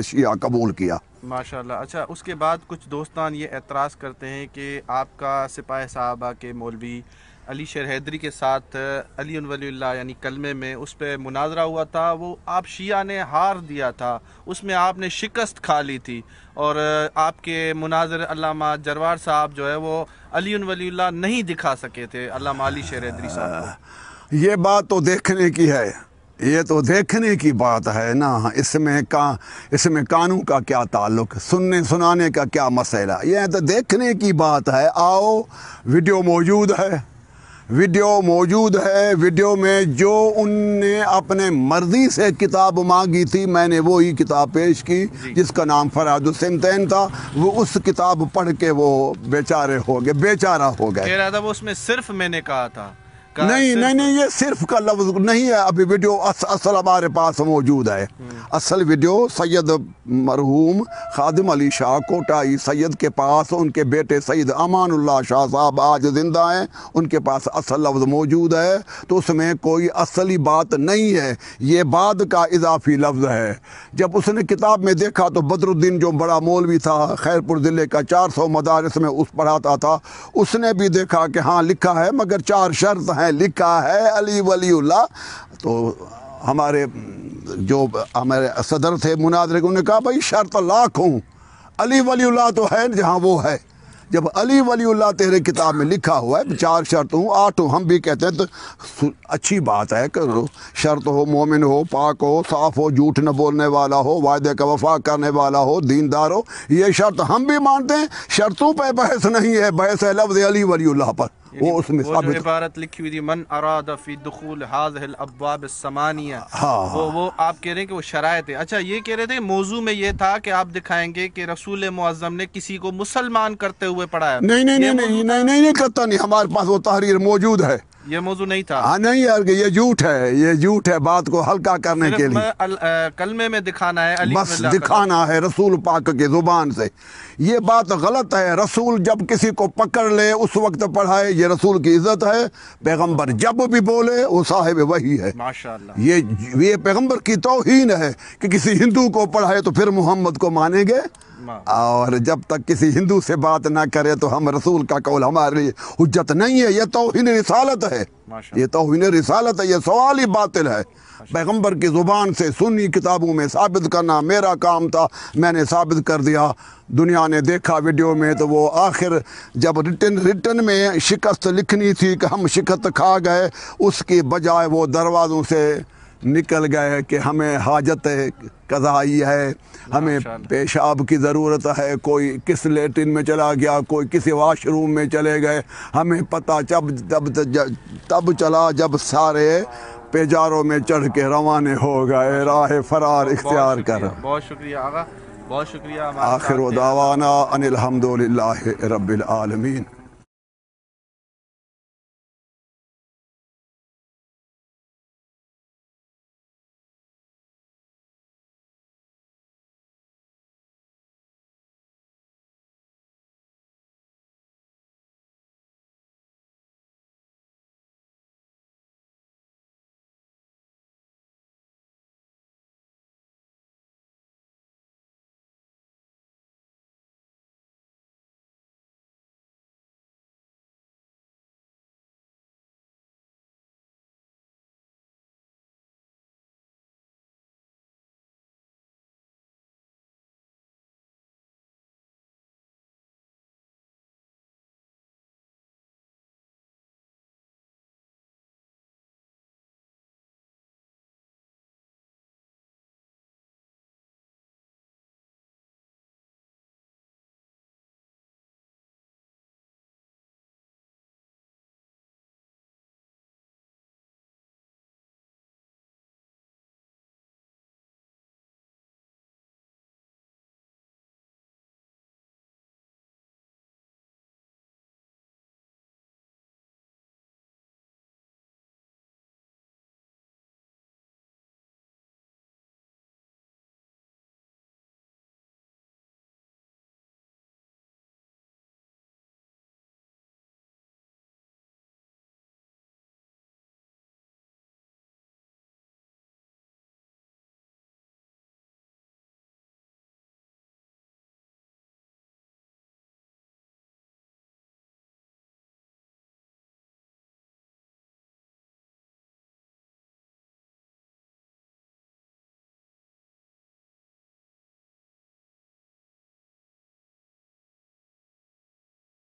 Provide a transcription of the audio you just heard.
شیعہ قبول کیا۔ ماشاءاللہ۔ اچھا، اس کے بعد کچھ دوستان یہ اعتراض کرتے ہیں کہ آپ کا سپاہ صحابہ کے مولوی علی شیر حیدری کے ساتھ علی ولی اللہ یعنی کلمے میں اس پہ مناظرہ ہوا تھا، وہ آپ شیعہ نے ہار دیا تھا، اس میں آپ نے شکست کھا لی تھی، اور آپ کے مناظر علامہ جروار صاحب جو ہے وہ علی ولی اللہ نہیں دکھا سکے تھے علامہ علی شیر حیدری صاحب کو۔ یہ بات تو دیکھنے کی ہے، یہ تو دیکھنے کی بات ہے نا، اس میں قانون کا کیا تعلق، سننے سنانے کا کیا مسئلہ، یہ تو دیکھنے کی بات ہے۔ آؤ، ویڈیو موجود ہے، ویڈیو میں جو ان نے اپنے مرضی سے کتاب مانگی تھی، میں نے وہی کتاب پیش کی جس کا نام فراد السمتین تھا، وہ اس کتاب پڑھ کے وہ بیچارہ ہو گئے۔ کہہ رہا تھا وہ اس میں صرف میں نے کہا تھا۔ نہیں، یہ صرف کا لفظ نہیں ہے، ابھی ویڈیو اصل ہمارے پاس موجود ہے۔ اصل ویڈیو سید مرحوم خادم علی شاہ کوٹائی سید کے پاس، ان کے بیٹے سید امان اللہ شاہ صاحب آج زندہ ہیں، ان کے پاس اصل لفظ موجود ہے، تو اس میں کوئی اصلی بات نہیں ہے، یہ بعد کا اضافی لفظ ہے۔ جب اس نے کتاب میں دیکھا تو بدر الدین جو بڑا مولوی تھا خیر پور ضلع کا، 400 مدارس میں اس پڑھاتا تھا، اس نے بھی دیکھا کہ ہاں لکھا ہے، مگر 4 شرط ہیں، لکھا ہے علی ولی اللہ۔ تو ہمارے صدر تھے مناظرے، انہوں نے کہا بھائی شرط لاکھ ہوں، علی ولی اللہ تو ہے جہاں وہ ہے، جب علی ولی اللہ تیرے کتاب میں لکھا ہوا ہے 4 شرط ہوں 8 ہوں، ہم بھی کہتے ہیں تو اچھی بات ہے کہ شرط ہو، مومن ہو، پاک ہو، صاف ہو، جھوٹ نہ بولنے والا ہو، وعدے کا وفا کرنے والا ہو، دیندار ہو، یہ شرط ہم بھی مانتے ہیں۔ شرطوں پہ بحث نہیں ہے، بحث ہے لفظ علی ولی اللہ پر، وہ اس میں ثابت عبارت لکھی ہوئی تھی من اراد فی دخول هذه الابواب الثمانیہ، وہ آپ کہہ رہے ہیں کہ وہ شرائط ہے۔ اچھا، یہ کہہ رہے تھے موضوع میں یہ تھا کہ آپ دکھائیں گے کہ رسول معظم نے کسی کو مسلمان کرتے ہوئے پڑھایا۔ نہیں کرتا نہیں، ہمارے پاس وہ تحریر موجود ہے، یہ موضوع نہیں تھا۔ ہاں نہیں یار، یہ جھوٹ ہے، بات کو ہلکا کرنے کے لیے کلمے میں دکھانا ہے، بس دکھانا ہے رسول پاک کی زبان سے۔ یہ بات غلط ہے، رسول جب کسی کو پکڑ لے اس وقت پڑھائے، یہ رسول کی عزت ہے۔ پیغمبر جب بھی بولے وہ صاحب وحی ہے، ماشاءاللہ۔ یہ پیغمبر کی توہین ہے کہ کسی ہندو کو پڑھائے تو پھر محمد کو مانیں گے، اور جب تک کسی ہندو سے بات نہ کرے تو ہم رسول کا قول ہمارے لیے حجت نہیں ہے۔ یہ توہین رسالت ہے، یہ توہین رسالت ہے، یہ سوال ہی باطل ہے۔ پیغمبر کی زبان سے سنی کتابوں میں ثابت کرنا میرا کام تھا، میں نے ثابت کر دیا۔ دنیا نے دیکھا ویڈیو میں، تو وہ آخر جب ریٹن میں شکست لکھنی تھی کہ ہم شکست کھا گئے، اس کی بجائے وہ دروازوں سے نکل گئے کہ ہمیں حاجت قضائی ہے، ہمیں پیشاب کی ضرورت ہے، کوئی کس لیٹرین میں چلا گیا، کوئی کسی واش روم میں چلے گئے۔ ہمیں پتہ تب چلا جب سارے پیجاروں میں چڑھ کے روانہ ہو گئے، راہ فرار اختیار کر۔ بہت شکریہ آقا، بہت شکریہ۔ آخر دعوانا ان الحمدللہ رب العالمین۔